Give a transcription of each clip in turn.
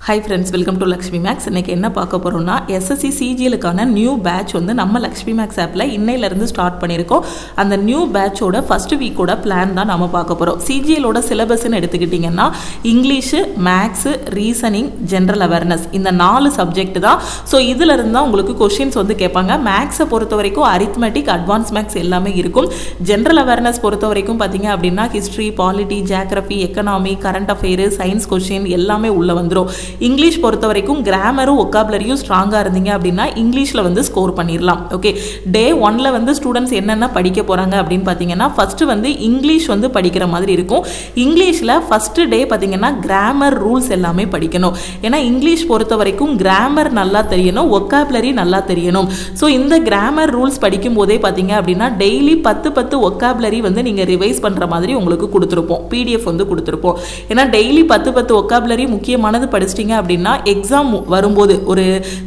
Hi friends, welcome to Lakshmi maths. இன்றைக்கி என்ன பார்க்க போகிறோம்னா எஸ்எஸ்சி சிஜிஎலுக்கான நியூ பேட்ச் வந்து நம்ம லக்ஷ்மி மேக்ஸ் ஆப்பில் இன்னையிலேருந்து ஸ்டார்ட் பண்ணியிருக்கோம். அந்த நியூ பேட்சோட ஃபஸ்ட் வீக்கோட பிளான் தான் நம்ம பார்க்க போகிறோம். சிஜிஎலோட சிலபஸ்ன்னு எடுத்துக்கிட்டிங்கன்னா English, maths, reasoning, general awareness இந்த 4 சப்ஜெக்ட் தான். ஸோ இதிலிருந்து தான் உங்களுக்கு கொஷின்ஸ் வந்து கேட்பாங்க. மேக்ஸை பொறுத்த வரைக்கும் அரித்மெட்டிக், அட்வான்ஸ் மேக்ஸ் எல்லாமே இருக்கும். ஜென்ரல் அவேர்னஸ் பொறுத்த வரைக்கும் பார்த்தீங்க அப்படின்னா history, polity, geography, economy, current affair, science question எல்லாமே உள்ளே வந்துடும். இங்கிலீஷ் பொறுத்த வரைக்கும் கிராமரும் ஒக்காபுலரியும் ஸ்ட்ராங்காக இருந்தீங்க அப்படின்னா இங்கிலீஷில் வந்து ஸ்கோர் பண்ணிடலாம். ஓகே, டே 1ல் வந்து ஸ்டூடெண்ட்ஸ் என்னென்ன படிக்க போகிறாங்க அப்படின்னு பார்த்தீங்கன்னா ஃபஸ்ட்டு வந்து இங்கிலீஷ் வந்து படிக்கிற மாதிரி இருக்கும். இங்கிலீஷில் ஃபஸ்ட்டு டே பார்த்தீங்கன்னா கிராமர் ரூல்ஸ் எல்லாமே படிக்கணும். ஏன்னா இங்கிலீஷ் பொறுத்த வரைக்கும் கிராமர் நல்லா தெரியணும், ஒக்காபுலரி நல்லா தெரியணும். ஸோ இந்த கிராமர் ரூல்ஸ் படிக்கும் போதே பார்த்தீங்க அப்படின்னா டெய்லி 10 ஒக்காபுலரி வந்து நீங்கள் ரிவைஸ் பண்ணுற மாதிரி உங்களுக்கு கொடுத்துருப்போம், பிடிஎஃப் வந்து கொடுத்துருப்போம். ஏன்னா டெய்லி 10 ஒக்காபுலரி முக்கியமானது படிச்சிட்டிங்க அப்படின்னா எக்ஸாம் வரும்போது ஒரு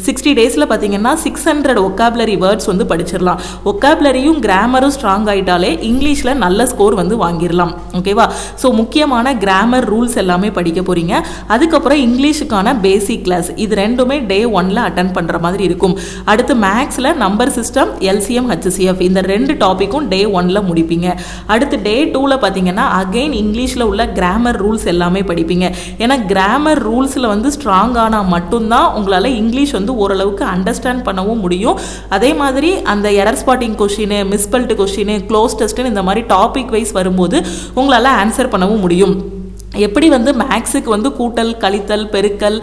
60 டேஸில் பார்த்தீங்கன்னா 600 ஒக்காபுலரி வேர்ட்ஸ் வந்து படிச்சிடலாம். ஒக்காபுலரியும் கிராமரும் ஸ்ட்ராங் ஆகிட்டாலே இங்கிலீஷில் நல்ல ஸ்கோர் வந்து வாங்கிடலாம். ஓகேவா? ஸோ முக்கியமான கிராமர் ரூல்ஸ் எல்லாமே படிக்க போகிறீங்க. அதுக்கப்புறம் இங்கிலீஷுக்கான பேசிக் கிளாஸ் இது ரெண்டுமே டே 1ல் அட்டன் பண்ணுற மாதிரி இருக்கும். அடுத்து மேக்ஸில் நம்பர் சிஸ்டம், எல்சிஎம், ஹெச்சிஎஃப் இந்த 2 டாப்பிக்கும் டே 1ல் முடிப்பீங்க. அடுத்து டே 2ல் பார்த்தீங்கன்னா அகெயின் இங்கிலீஷில் உள்ள கிராமர் ரூல்ஸ் எல்லாமே படிப்பீங்க. ஏன்னா கிராமர் ரூல்ஸில் வந்து ஸ்ட்ராங் ஆனால் மட்டும்தான் உங்களால் இங்கிலீஷ் வந்து ஓரளவுக்கு அண்டர்ஸ்டாண்ட் பண்ணவும் முடியும். அதே மாதிரி அந்த error spotting question, misspelled question, cloze டெஸ்ட்னு இந்த மாதிரி டாபிக் வைஸ் வரும்போது உங்களால் ஆன்சர் பண்ணவும் முடியும். எப்படி வந்து மேக்ஸுக்கு வந்து கூட்டல், கழித்தல், பெருக்கல்,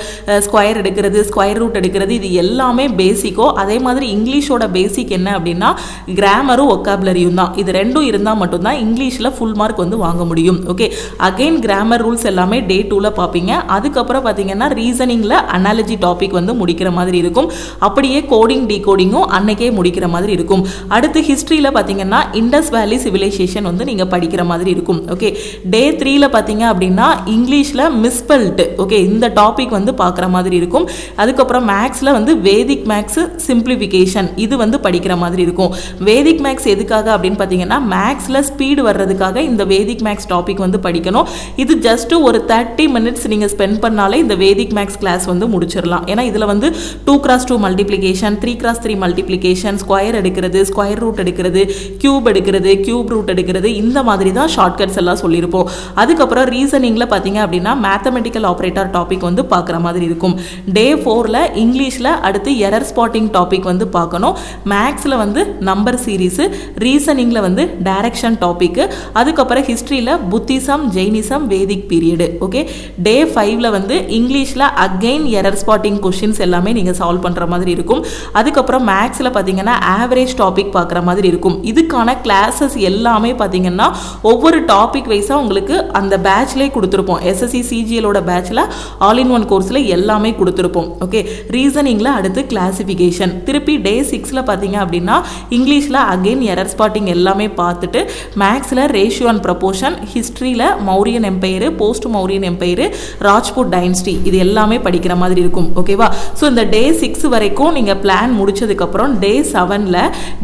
ஸ்கொயர் எடுக்கிறது, ஸ்கொயர் ரூட் எடுக்கிறது இது எல்லாமே பேசிக்கோ, அதே மாதிரி இங்கிலீஷோட பேசிக் என்ன அப்படின்னா கிராமரும் ஒக்காபுலரியும் தான். இது ரெண்டும் இருந்தால் மட்டும்தான் இங்கிலீஷில் ஃபுல் மார்க் வந்து வாங்க முடியும். ஓகே, அகெயின் கிராமர் ரூல்ஸ் எல்லாமே டே 2ல் பார்ப்பீங்க. அதுக்கப்புறம் பார்த்தீங்கன்னா ரீசனிங்கில் அனாலஜி டாபிக் வந்து முடிக்கிற மாதிரி இருக்கும். அப்படியே கோடிங், டீகோடிங்கும் அன்னைக்கே முடிக்கிற மாதிரி இருக்கும். அடுத்து ஹிஸ்ட்ரியில் பார்த்தீங்கன்னா இண்டஸ் வேலி சிவிலைசேஷன் வந்து நீங்கள் படிக்கிற மாதிரி இருக்கும். ஓகே, டே 3ல் பார்த்தீங்க அப்படின்னா இங்கிலீஷில் மிஸ்பெல்ட், ஓகே இந்த டாபிக் வந்து பார்க்குற மாதிரி இருக்கும். அதுக்கப்புறம் மேக்ஸில் வந்து வேதிக் மேக்ஸ், சிம்பிளிஃபிகேஷன் இது வந்து படிக்கிற மாதிரி இருக்கும். வேதிக் மேக்ஸ் எதுக்காக அப்படின்னு பார்த்தீங்கன்னா மேக்ஸில் ஸ்பீடு வர்றதுக்காக இந்த வேதிக் மேக்ஸ் டாபிக் வந்து படிக்கணும். இது ஜஸ்ட் ஒரு 30 மினிட்ஸ் நீங்கள் ஸ்பெண்ட் பண்ணாலே இந்த வேதிக் மேக்ஸ் கிளாஸ் வந்து முடிச்சிடலாம். ஏன்னா இதில் வந்து 2x2 multiplication, 3x3 multiplication, square எடுக்கிறது, ஸ்கொயர் ரூட் எடுக்கிறது, கியூப் எடுக்கிறது, கியூப் ரூட் எடுக்கிறது இந்த மாதிரி தான் ஷார்ட்கட்ஸ் எல்லாம் சொல்லியிருப்போம். அதுக்கப்புறம் ரீசனிங்கில் பார்த்தீங்க அப்படின்னா மேத்தமெட்டிக்கல் ஆப்ரேட்டர் டாபிக் வந்து பார்க்குற மாதிரி இருக்கும். டே 4ல் இங்கிலீஷில் அடுத்து எரர் ஸ்பாட்டிங் டாபிக் வந்து பார்க்கணும். மேக்ஸில் வந்து நம்பர் சீரீஸு, ரீசனிங்கில் வந்து டைரக்ஷன் டாபிக்கு, அதுக்கப்புறம் ஹிஸ்ட்ரியில் புத்திசம், ஜெயினிசம், வேதிக் பீரியடு. ஓகே, டே 5ல் வந்து இங்கிலீஷில் அகெயின் எரர் ஸ்பாட்டிங் கொஷின்ஸ் எல்லாமே நீங்கள் சால்வ் பண்ணுற மாதிரி இருக்கும். அதுக்கப்புறம் மேக்ஸில் பார்த்தீங்கன்னா ஆவரேஜ் டாபிக் பார்க்குற மாதிரி இருக்கும். இதுக்கான கிளாஸஸ் எல்லாமே பார்த்தீங்கன்னா ஒவ்வொரு டாபிக் வைஸாக உங்களுக்கு அந்த பேட்ச்லேயே கொடுத்துருப்போம். எஸ்எஸ்சி சிஜிஎலோட பேட்சில் ஆல் இன் ஒன் கோர்ஸில் எல்லாமே கொடுத்துருப்போம். ஓகே, ரீசனிங்கில் அடுத்து கிளாசிஃபிகேஷன், திருப்பி டே 6ல் பார்த்தீங்க அப்படின்னா இங்கிலீஷில் அகெயின் எரர் ஸ்பாட்டிங் எல்லாமே பார்த்துட்டு மேக்ஸில் ரேஷியோ அண்ட் ப்ரொபோர்ஷன், ஹிஸ்ட்ரியில் Mauryan empire, post Mauryan empire, Rajput dynasty இது எல்லாமே படிக்கிற மாதிரி இருக்கும். ஓகேவா? ஸோ இந்த டே 6 வரைக்கும் நீங்கள் பிளான் முடிச்சதுக்கப்புறம் டே 7ல்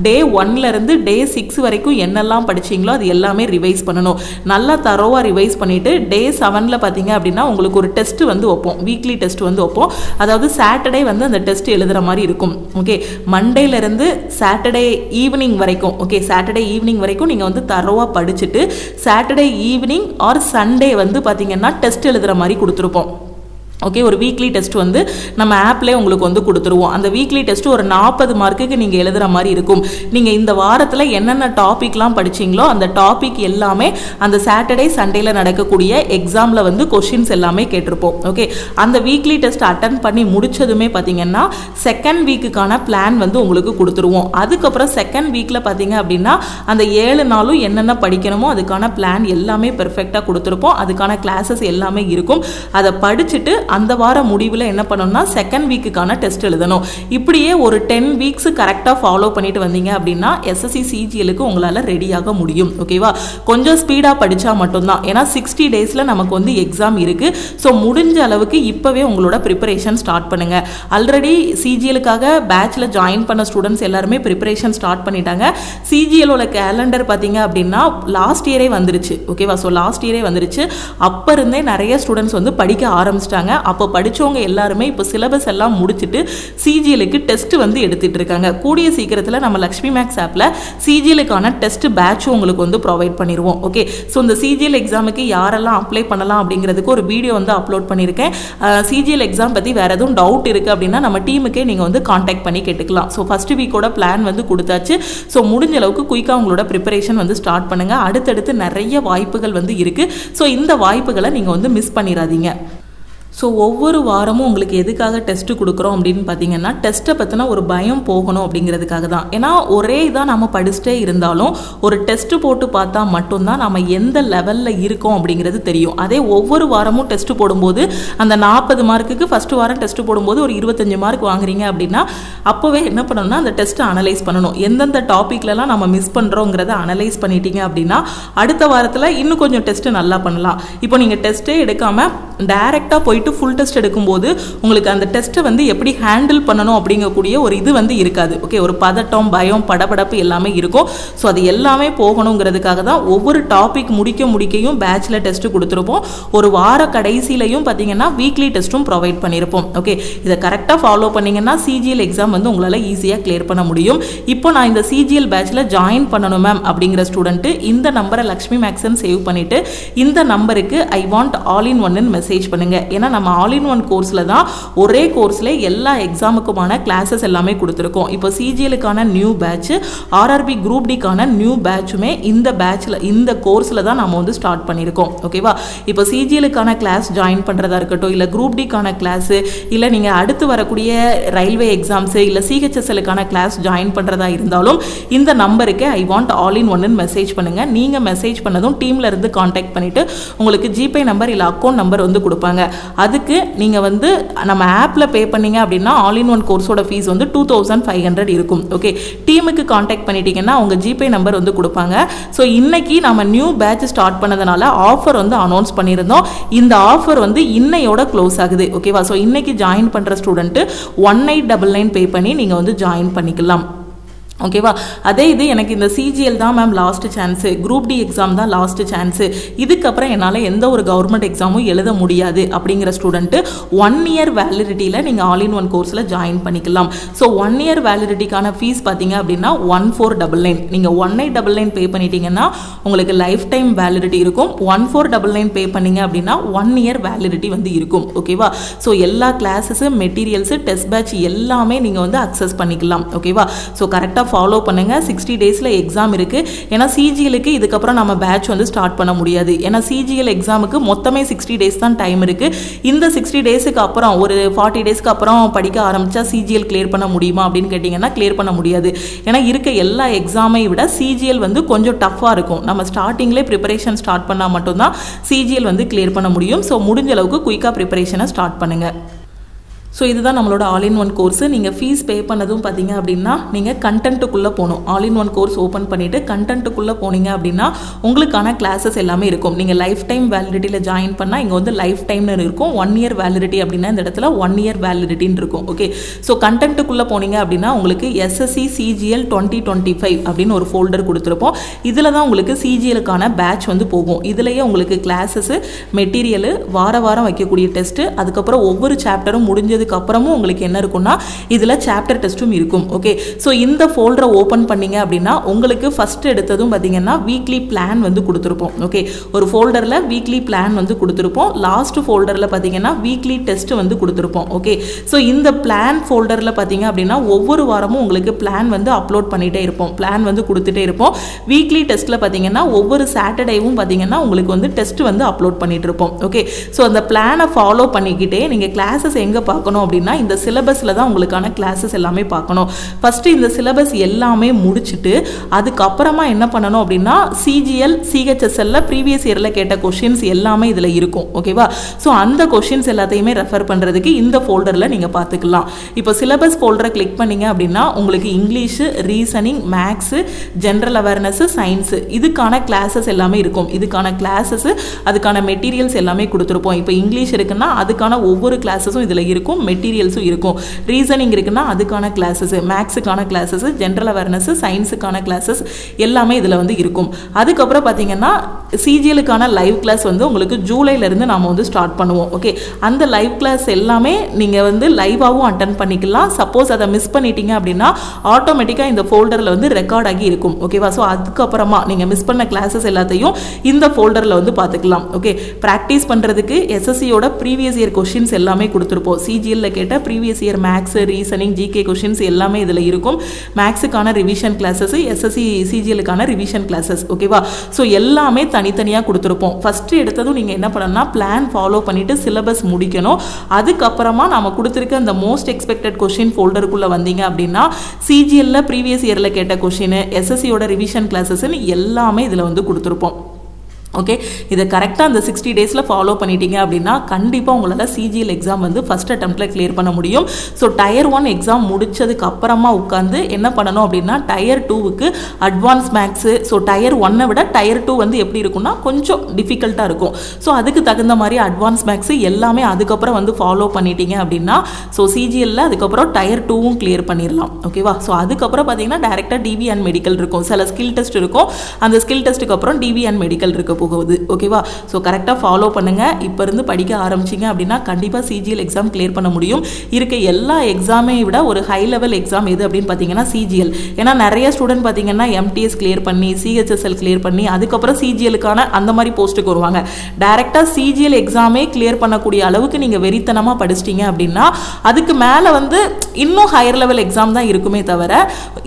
டே 1லேருந்து டே 6 வரைக்கும் என்னெல்லாம் படிச்சிங்களோ அது எல்லாமே ரிவைஸ் பண்ணணும். நல்லா தரோவாக ரிவைஸ் பண்ணிவிட்டு டே 7ல் பார்த்தீங்க அப்படின்னா உங்களுக்கு ஒரு டெஸ்ட் வந்து வைப்போம், வீக்லி டெஸ்ட் வந்து வைப்போம். அதாவது சாட்டர்டே வந்து அந்த டெஸ்ட் எழுதுகிற மாதிரி இருக்கும். ஓகே, மண்டேலேருந்து சாட்டர்டே ஈவினிங் வரைக்கும், ஓகே சாட்டர்டே ஈவினிங் வரைக்கும் நீங்கள் வந்து தரோவாக படிச்சுட்டு சாட்டர்டே ஈவினிங் ஆர் சண்டே வந்து பார்த்தீங்கன்னா டெஸ்ட் எழுதுகிற மாதிரி கொடுத்துருப்போம். ஓகே, ஒரு வீக்லி டெஸ்ட் வந்து நம்ம ஆப்லேயே உங்களுக்கு வந்து கொடுத்துருவோம். அந்த வீக்லி டெஸ்ட் ஒரு 40 மார்க்குக்கு நீங்கள் எழுதுகிற மாதிரி இருக்கும். நீங்கள் இந்த வாரத்தில் என்னென்ன டாபிக்லாம் படிச்சிங்களோ அந்த டாபிக் எல்லாமே அந்த சாட்டர்டே சண்டேல நடக்கக்கூடிய எக்ஸாமில் வந்து கொஷின்ஸ் எல்லாமே கேட்டிருப்போம். ஓகே, அந்த வீக்லி டெஸ்ட் அட்டன் பண்ணி முடிச்சதுமே பார்த்தீங்கன்னா செகண்ட் வீக்குக்கான பிளான் வந்து உங்களுக்கு கொடுத்துருவோம். அதுக்கப்புறம் செகண்ட் வீக்கில் பார்த்தீங்க அப்படின்னா அந்த 7 நாளும் என்னென்ன படிக்கணுமோ அதுக்கான பிளான் எல்லாமே பெர்ஃபெக்டாக கொடுத்துருப்போம். அதுக்கான கிளாஸஸ் எல்லாமே இருக்கும். அதை படிச்சுட்டு அந்த வார முடிவில் என்ன பண்ணணும்னா செகண்ட் வீக்குக்கான டெஸ்ட் எழுதணும். இப்படியே ஒரு 10 வீக்ஸ் கரெக்டாக ஃபாலோ பண்ணிட்டு வந்தீங்க அப்படின்னா எஸ்எஸ்சி சிஜிஎலுக்கு உங்களால் ரெடியாக முடியும். ஓகேவா? கொஞ்சம் ஸ்பீடாக படித்தா மட்டும்தான். ஏன்னா 60 டேஸில் நமக்கு வந்து எக்ஸாம் இருக்குது. ஸோ முடிஞ்ச அளவுக்கு இப்போவே உங்களோட ப்ரிப்பரேஷன் ஸ்டார்ட் பண்ணுங்கள். ஆல்ரெடி சிஜிஎலுக்காக பேட்சில் ஜாயின் பண்ண ஸ்டூடெண்ட்ஸ் எல்லாருமே ப்ரிப்பரேஷன் ஸ்டார்ட் பண்ணிட்டாங்க. சிஜிஎலோட கேலண்டர் பார்த்தீங்க அப்படின்னா லாஸ்ட் இயரே வந்துருச்சு. ஓகேவா? ஸோ லாஸ்ட் இயரே வந்துருச்சு. அப்போ இருந்தே நிறைய ஸ்டூடெண்ட்ஸ் வந்து படிக்க ஆரம்பிச்சிட்டாங்க. அப்போ படிச்சவங்க எல்லாருமே இப்போ சிலபஸ் எல்லாம் முடிச்சிட்டு சிஜிஎலுக்கு டெஸ்ட் வந்து எடுத்துட்டு இருக்காங்க. கூடிய சீக்கிரத்தில் நம்ம லக்ஷ்மி மேக்ஸ் ஆப்பில் சிஜிஎலுக்கான டெஸ்ட் பேட்ச் உங்களுக்கு வந்து ப்ரொவைட் பண்ணிடுவோம். ஓகே, ஸோ இந்த சிஜிஎல் எக்ஸாமுக்கு யாரெல்லாம் அப்ளை பண்ணலாம் அப்படிங்கிறதுக்கு ஒரு வீடியோ வந்து அப்லோட் பண்ணியிருக்கேன். சிஜிஎல் எக்ஸாம் பற்றி வேறு எதுவும் டவுட் இருக்குது அப்படின்னா நம்ம டீமுக்கே நீங்கள் வந்து காண்டாக்ட் பண்ணி கேட்டுக்கலாம். ஸோ ஃபர்ஸ்ட் வீக்கோட பிளான் வந்து கொடுத்தாச்சு. ஸோ முடிஞ்ச அளவுக்கு குயிக்காக உங்களோட ப்ரிப்பரேஷன் வந்து ஸ்டார்ட் பண்ணுங்கள். அடுத்தடுத்து நிறைய வாய்ப்புகள் வந்து இருக்குது. ஸோ இந்த வாய்ப்புகளை நீங்கள் வந்து மிஸ் பண்ணிடாதீங்க. ஸோ ஒவ்வொரு வாரமும் உங்களுக்கு எதுக்காக டெஸ்ட்டு கொடுக்குறோம் அப்படின்னு பார்த்தீங்கன்னா டெஸ்ட்டை பற்றின ஒரு பயம் போகணும் அப்படிங்கிறதுக்காக தான். ஏன்னா ஒரே இதாக நம்ம படிச்சுட்டே இருந்தாலும் ஒரு டெஸ்ட்டு போட்டு பார்த்தா மட்டும்தான் நம்ம எந்த லெவலில் இருக்கோம் அப்படிங்கிறது தெரியும். அதே ஒவ்வொரு வாரமும் டெஸ்ட்டு போடும்போது அந்த 40 மார்க்குக்கு ஃபஸ்ட்டு வாரம் டெஸ்ட்டு போடும்போது ஒரு 25 மார்க் வாங்குறீங்க அப்படின்னா அப்போவே என்ன பண்ணணும்னா அந்த டெஸ்ட்டை அனலைஸ் பண்ணணும். எந்தெந்த டாப்பிக்லலாம் நம்ம மிஸ் பண்ணுறோங்கிறத அனலைஸ் பண்ணிட்டீங்க அப்படின்னா அடுத்த வாரத்தில் இன்னும் கொஞ்சம் டெஸ்ட்டு நல்லா பண்ணலாம். இப்போ நீங்கள் டெஸ்ட்டே எடுக்காமல் டைரெக்டாக போயிட்டு ஃபுல் டெஸ்ட் எடுக்கும்போது உங்களுக்கு அந்த டெஸ்ட்டை வந்து எப்படி ஹேண்டில் பண்ணணும் அப்படிங்கக்கூடிய ஒரு இது வந்து இருக்காது. ஓகே, ஒரு பதட்டம், பயம், படபடப்பு எல்லாமே இருக்கும். ஸோ அது எல்லாமே போகணுங்கிறதுக்காக தான் ஒவ்வொரு டாபிக் முடிக்கையும் பேட்சில் டெஸ்ட்டு கொடுத்துருப்போம். ஒரு வார கடைசியிலையும் பார்த்தீங்கன்னா வீக்லி டெஸ்ட்டும் ப்ரொவைட் பண்ணியிருப்போம். ஓகே, இதை கரெக்டாக ஃபாலோ பண்ணிங்கன்னா சிஜிஎல் எக்ஸாம் வந்து உங்களால் ஈஸியாக கிளியர் பண்ண முடியும். இப்போ நான் இந்த சிஜிஎல் பேட்சில் ஜாயின் பண்ணணும் மேம் அப்படிங்கிற ஸ்டூடெண்ட்டு இந்த நம்பரை லக்ஷ்மி மேக்ஸ்ன்னு சேவ் பண்ணிவிட்டு இந்த நம்பருக்கு ஐ வாண்ட் ஆல் இன் ஒன்னு மெசேஜ் பண்ணுங்க. ஏன்னா நம்ம ஆல் இன் ஒன் கோர்ஸில் தான் ஒரே கோர்ஸில் எல்லா எக்ஸாமுக்குமான கிளாஸஸ் எல்லாமே கொடுத்துருக்கோம். இப்போ சிஜிஎலுக்கான நியூ பேட்ச், ஆர்ஆர்பி குரூப் டிக்கான நியூ பேட்சுமே இந்த கோர்ஸில் தான் நம்ம வந்து ஸ்டார்ட் பண்ணியிருக்கோம். ஓகேவா, இப்போ சிஜிஎலுக்கான கிளாஸ் ஜாயின் பண்ணுறதா இருக்கட்டும், இல்லை குரூப் டிக்கான கிளாஸு, இல்லை நீங்கள் அடுத்து வரக்கூடிய ரயில்வே எக்ஸாம்ஸு, இல்லை சிஹெச்எஸ்எலுக்கான கிளாஸ் ஜாயின் பண்ணுறதா இருந்தாலும் இந்த நம்பருக்கு ஐ வாண்ட் ஆல் இன் ஒன்னு மெசேஜ் பண்ணுங்கள். நீங்கள் மெசேஜ் பண்ணதும் டீமில் இருந்து காண்டாக்ட் பண்ணிவிட்டு உங்களுக்கு ஜிபே நம்பர் இல்லை அக்கௌண்ட் நம்பர் வந்து கொடுப்பாங்க. அதுக்கு நீங்கள் வந்து நம்ம ஆப்பில் பே பண்ணீங்க அப்படின்னா ஆல் இன் ஒன் கோர்ஸோட ஃபீஸ் வந்து 2500 இருக்கும். ஓகே, டீமுக்கு காண்டாக்ட் பண்ணிட்டீங்கன்னா அவங்க ஜிபே நம்பர் வந்து கொடுப்பாங்க. ஸோ இன்னைக்கு நம்ம நியூ பேட்ச் ஸ்டார்ட் பண்ணதுனால ஆஃபர் வந்து அனௌன்ஸ் பண்ணியிருந்தோம். இந்த ஆஃபர் வந்து இன்னையோட க்ளோஸ் ஆகுது. ஓகேவா, ஸோ இன்னைக்கு ஜாயின் பண்ணுற ஸ்டூடெண்ட்டு 1899 பே பண்ணி நீங்கள் வந்து ஜாயின் பண்ணிக்கலாம். ஓகேவா, அதே இது எனக்கு இந்த சிஜிஎல் தான் ma'am last chance, group D exam தான் லாஸ்ட் சான்ஸு, இதுக்கப்புறம் என்னால் எந்த ஒரு கவர்மெண்ட் எக்ஸாமும் எழுத முடியாது அப்படிங்கிற ஸ்டூடெண்ட்டு 1 இயர் வேலிடிட்டியில் நீங்கள் ஆல் இன் ஒன் கோர்ஸில் ஜாயின் பண்ணிக்கலாம். ஸோ 1 இயர் வேலிடிட்டிக்கான ஃபீஸ் பார்த்தீங்க அப்படின்னா 1499. நீங்கள் 1899 பே பண்ணிட்டீங்கன்னா உங்களுக்கு லைஃப் டைம் வேலிடிட்டி இருக்கும். 1499 பே பண்ணீங்க அப்படின்னா 1 இயர் வேலிடிட்டி வந்து இருக்கும். ஓகேவா, ஸோ எல்லா கிளாஸஸு, மெட்டீரியல்ஸு, டெஸ்ட் பேட்ச் எல்லாமே நீங்கள் வந்து அக்சஸ் பண்ணிக்கலாம். ஓகேவா, ஸோ கரெக்டாக ஃபாலோ பண்ணுங்கள். 60 டேஸில் எக்ஸாம் இருக்குது. ஏன்னா சிஜிஎலுக்கு இதுக்கப்புறம் நம்ம பேட்ச் வந்து ஸ்டார்ட் பண்ண முடியாது. ஏன்னா சிஜிஎல் எக்ஸாமுக்கு மொத்தமே 60 டேஸ் தான் டைம் இருக்குது. இந்த 60 டேஸுக்கு அப்புறம் ஒரு 40 டேஸ்க்கு அப்புறம் படிக்க ஆரம்பித்தா சிஜிஎல் கிளியர் பண்ண முடியுமா அப்படின்னு கேட்டிங்கன்னா கிளியர் பண்ண முடியாது. ஏன்னா இருக்க எல்லா எக்ஸாமை விட சிஜிஎல் வந்து கொஞ்சம் டஃப்பாக இருக்கும். நம்ம ஸ்டார்டிங்லேயே ப்ரிப்பரேஷன் ஸ்டார்ட் பண்ணால் மட்டும்தான் சிஜிஎல் வந்து கிளியர் பண்ண முடியும். ஸோ முடிஞ்ச அளவுக்கு குயிக்காக ப்ரிப்பரேஷனை ஸ்டார்ட் பண்ணுங்கள். ஸோ இதுதான் நம்மளோட ஆல் இன் ஒன் கோர்ஸு. நீங்கள் ஃபீஸ் பே பண்ணதும் பார்த்தீங்க அப்படின்னா நீங்கள் கண்டென்ட்டுக்குள்ளே போகணும். All in one course open பண்ணிவிட்டு கண்டென்ட்டுக்குள்ளே போனீங்க அப்படின்னா உங்களுக்கான கிளாஸஸ் எல்லாமே இருக்கும். நீங்கள் லைஃப் டைம் வேலிடிட்டியில் ஜாயின் பண்ணால் இங்கே வந்து லைஃப் டைம்னு இருக்கும். 1 இயர் வேலிடிட்டி அப்படின்னா இந்த இடத்துல 1 இயர் வேலிடிட்டின்னு இருக்கும். ஓகே, ஸோ கண்டென்ட்டுக்குள்ளே போனீங்க அப்படின்னா உங்களுக்கு எஸ்எஸ்சி சிஜிஎல் 2025 அப்படின்னு ஒரு ஃபோல்டர் கொடுத்துருப்போம். இதில் தான் உங்களுக்கு சிஜிஎலுக்கான பேட்ச் வந்து போகும். இதுலேயே உங்களுக்கு கிளாஸஸு, மெட்டீரியலு, வாரம் வைக்கக்கூடிய டெஸ்ட்டு, அதுக்கப்புறம் ஒவ்வொரு சாப்டரும் முடிஞ்சது அப்புறமும் உங்களுக்கு என்ன இருக்கும்னா இதுல சாப்டர் டெஸ்டும் இருக்கும். ஓகே, சோ இந்த ஃபோல்டரை ஓபன் பண்ணீங்க அப்படின்னா உங்களுக்கு ஃபர்ஸ்ட் எடுத்ததும் பாத்தீங்கன்னா வீக்லி பிளான் வந்து கொடுத்திருப்போம். ஓகே, ஒரு ஃபோல்டர்ல வீக்லி பிளான் வந்து கொடுத்திருப்போம். லாஸ்ட் ஃபோல்டர்ல பாத்தீங்கன்னா வீக்லி டெஸ்ட் வந்து கொடுத்திருப்போம். ஓகே, சோ இந்த பிளான் ஃபோல்டர்ல பாத்தீங்க அப்படின்னா ஒவ்வொரு வாரமும் உங்களுக்கு பிளான் வந்து அப்லோட் பண்ணிட்டே இருப்போம். பிளான் வந்து கொடுத்துட்டே இருப்போம். வீக்லி டெஸ்ட்ல பாத்தீங்கன்னா ஒவ்வொரு சாட்டர்டேவும் பாத்தீங்கன்னா உங்களுக்கு வந்து டெஸ்ட் வந்து அப்லோட் பண்ணிட்டு இருப்போம். ஓகே, சோ அந்த பிளானை ஃபாலோ பண்ணிக்கிட்டே நீங்க கிளாஸஸ் எங்க பார்க்கணும் அப்படின்னா இந்த சிலபஸ்ல தான் உங்களுக்கான கிளாஸஸ் எல்லாமே பார்க்கணும். ஃபர்ஸ்ட் இந்த சிலபஸ் எல்லாமே முடிச்சிட்டு அதுக்கப்புறமா என்ன பண்ணணும் அப்படின்னா சிஜிஎல் சிஹெச்எஸ்எல்ல ப்ரீவியஸ் இயர்ல கேட்ட கொஸ்டின்ஸ் எல்லாமே இதுல இருக்கும். ஓகேவா, ஸோ அந்த கொஸ்டின்ஸ் எல்லாத்தையுமே ரெஃபர் பண்றதுக்கு இந்த ஃபோல்டர்ல நீங்க பார்த்துக்கலாம். இப்போ சிலபஸ் ஃபோல்டரை கிளிக் பண்ணீங்க அப்படின்னா உங்களுக்கு English, reasoning, maths, general awareness, science இதுக்கான கிளாஸஸ் எல்லாமே இருக்கும். இதுக்கான கிளாஸஸ், அதுக்கான மெட்டீரியல்ஸ் எல்லாமே கொடுத்துருப்போம். இப்போ இங்கிலீஷ் இருக்குன்னா அதுக்கான ஒவ்வொரு கிளாஸஸும் இதுல இருக்கும். இருக்கும், மெட்டீரியல்ஸும் இருக்கும். ரீசனிங் இருக்குன்னா அதுக்கான கிளாஸஸ், மேக்ஸுக்கான கிளாஸஸ், ஜென்ரல் அவேர்னஸ், சயின்ஸுக்கான கிளாஸஸ் எல்லாமே இதில் வந்து இருக்கும். அதுக்கப்புறம் பார்த்தீங்கன்னா சிஜிஎலுக்கான லைவ் கிளாஸ் வந்து உங்களுக்கு ஜூலைலேருந்து நாம் வந்து ஸ்டார்ட் பண்ணுவோம். ஓகே, அந்த லைவ் கிளாஸ் எல்லாமே நீங்கள் வந்து லைவாகவும் அட்டன் பண்ணிக்கலாம். சப்போஸ் அதை மிஸ் பண்ணிட்டீங்க அப்படின்னா ஆட்டோமேட்டிக்காக இந்த ஃபோல்டரில் வந்து ரெக்கார்ட் ஆகி இருக்கும். ஓகேவா? ஸோ அதுக்கப்புறமா நீங்கள் மிஸ் பண்ண கிளாஸஸ் எல்லாத்தையும் இந்த ஃபோல்டரில் வந்து பார்த்துக்கலாம். ஓகே, ப்ராக்டிஸ் பண்ணுறதுக்கு எஸ்எஸ்சியோட ப்ரீவியஸ் இயர் கொஷின்ஸ் எல்லாமே கொடுத்துருப்போம். சிஜிஎல்ல கேட்ட previous year maths, reasoning, GK questions எல்லாமே இதில் இருக்கும். மேக்ஸுக்கான ரிவிஷன் கிளாஸஸ், எஸ்எஸ்சி சிஜிஎலுக்கான ரிவிஷன் கிளாஸஸ். ஓகேவா? ஸோ எல்லாமே தனித்தனியாக கொடுத்துருப்போம். ஃபஸ்ட்டு எடுத்ததும் நீங்கள் என்ன பண்ணணும்னா பிளான் ஃபாலோ பண்ணிவிட்டு சிலபஸ் முடிக்கணும். அதுக்கப்புறமா நம்ம கொடுத்துருக்க அந்த மோஸ்ட் எக்ஸ்பெக்டட் கொஷின் ஃபோல்டருக்குள்ளே வந்தீங்க அப்படின்னா சிஜிஎல்ல ப்ரீவியஸ் இயரில் கேட்ட கொஷின், எஸ்எஸ்சியோட ரிவிஷன் கிளாஸஸ்ன்னு எல்லாமே இதில் வந்து கொடுத்துருப்போம். ஓகே, இதை கரெக்டாக அந்த 60 டேஸில் ஃபாலோ பண்ணிட்டீங்க அப்படின்னா கண்டிப்பாக உங்களால் சிஜிஎல் எக்ஸாம் வந்து ஃபஸ்ட் அட்டெம்ப்டில் கிளியர் பண்ண முடியும். ஸோ டயர் 1 எக்ஸாம் முடிச்சதுக்கு அப்புறமா உட்காந்து என்ன பண்ணணும் அப்படின்னா டயர் 2க்கு அட்வான்ஸ் மேக்ஸு, ஸோ டயர் 1 விட டயர் 2 வந்து எப்படி இருக்குன்னா கொஞ்சம் டிஃபிகல்ட்டாக இருக்கும். ஸோ அதுக்கு தகுந்த மாதிரி அட்வான்ஸ் மேக்ஸு எல்லாமே அதுக்கப்புறம் வந்து ஃபாலோ பண்ணிட்டீங்க அப்படின்னா ஸோ சிஜிஎல்ல அதுக்கப்புறம் டயர் 2வும் கிளியர் பண்ணிடலாம். ஓகேவா? ஸோ அதுக்கப்புறம் பார்த்தீங்கன்னா டேரெக்டாக டிவி அண்ட் மெடிக்கல் இருக்கும். சில ஸ்கில் டெஸ்ட் இருக்கும். அந்த ஸ்கில் டெஸ்ட்டுக்கு அப்புறம் டிவி அண்ட் மெடிக்கல் இருக்க போகுது. ஓகேவா? ஸோ கரெக்டாக ஃபாலோ பண்ணுங்க. இப்போ இருந்து படிக்க ஆரம்பிச்சிங்க அப்படின்னா கண்டிப்பாக சிஜிஎல் எக்ஸாம் கிளியர் பண்ண முடியும். இருக்க எல்லா எக்ஸாமை விட ஒரு ஹை லெவல் எக்ஸாம் எது அப்படின்னு பார்த்தீங்கன்னா சிஜிஎல். ஏன்னா நிறைய ஸ்டூடெண்ட் பார்த்தீங்கன்னா எம்டிஎஸ் கிளியர் பண்ணி, சிஹெச்எஸ்எல் கிளியர் பண்ணி அதுக்கப்புறம் சிஜிஎலுக்கான அந்த மாதிரி போஸ்ட்டுக்கு வருவாங்க. டேரெக்டாக சிஜிஎல் எக்ஸாமே கிளியர் பண்ணக்கூடிய அளவுக்கு நீங்கள் வெறித்தனமாக படிச்சிட்டிங்க அப்படின்னா அதுக்கு மேலே வந்து இன்னும் ஹையர் லெவல் எக்ஸாம் தான் இருக்குமே தவிர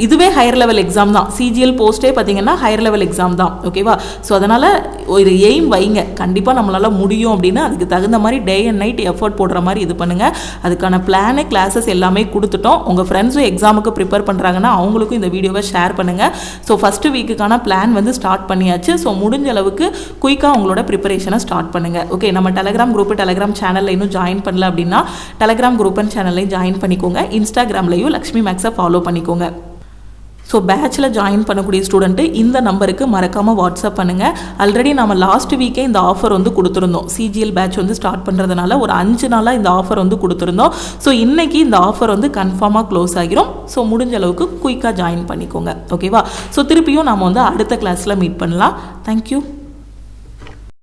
இதுவே ஹையர் லெவல் எக்ஸாம் தான். சிஜிஎல் போஸ்ட்டே பார்த்தீங்கன்னா ஹையர் லெவல் எக்ஸாம் தான். ஓகேவா? ஸோ அதனால் ஒரு எய்ம் வைங்க, கண்டிப்பாக நம்மளால் முடியும் அப்படின்னு. அதுக்கு தகுந்த மாதிரி டே அண்ட் நைட் எஃபர்ட் போடுற மாதிரி இது பண்ணுங்கள். அதுக்கான பிளானு, கிளாஸஸ் எல்லாமே கொடுத்துட்டோம். உங்கள் ஃப்ரெண்ட்ஸும் எக்ஸாமுக்கு ப்ரிப்பேர் பண்ணுறாங்கன்னா அவங்களுக்கும் இந்த வீடியோவை ஷேர் பண்ணுங்கள். ஸோ ஃபஸ்ட்டு வீக்குக்கான பிளான் வந்து ஸ்டார்ட் பண்ணியாச்சு. ஸோ முடிஞ்ச அளவுக்கு குயிக்காக உங்களோட ப்ரிப்பரேஷனை ஸ்டார்ட் பண்ணுங்கள். ஓகே, நம்ம டெலகிராம் குரூப், டெலகிராம் சேனலில் இன்னும் ஜாயின் பண்ணல அப்படின்னா டெலகிராம் குரூப் அண்ட் சேனல்லையும் ஜாயின் பண்ணிக்கோங்க. இன்ஸ்டாகிராம்லையும் லக்ஷ்மி மேக்ஸை ஃபாலோ பண்ணிக்கோங்க. ஸோ பேட்சில் ஜாயின் பண்ணக்கூடிய ஸ்டூடெண்ட்டு இந்த நம்பருக்கு மறக்காமல் வாட்ஸ்அப் பண்ணுங்கள். ஆல்ரெடி நம்ம லாஸ்ட் வீக்கே இந்த ஆஃபர் வந்து கொடுத்துருந்தோம். சிஜிஎல் பேட்ச் வந்து ஸ்டார்ட் பண்ணுறதுனால ஒரு 5 நாளாக இந்த ஆஃபர் வந்து கொடுத்துருந்தோம். ஸோ இன்றைக்கி இந்த ஆஃபர் வந்து கன்ஃபார்மாக க்ளோஸ் ஆகிரும். ஸோ முடிஞ்ச அளவுக்கு குயிக்காக ஜாயின் பண்ணிக்கோங்க. ஓகேவா? ஸோ திருப்பியும் நாம் வந்து அடுத்த கிளாஸில் மீட் பண்ணலாம். தேங்க்யூ.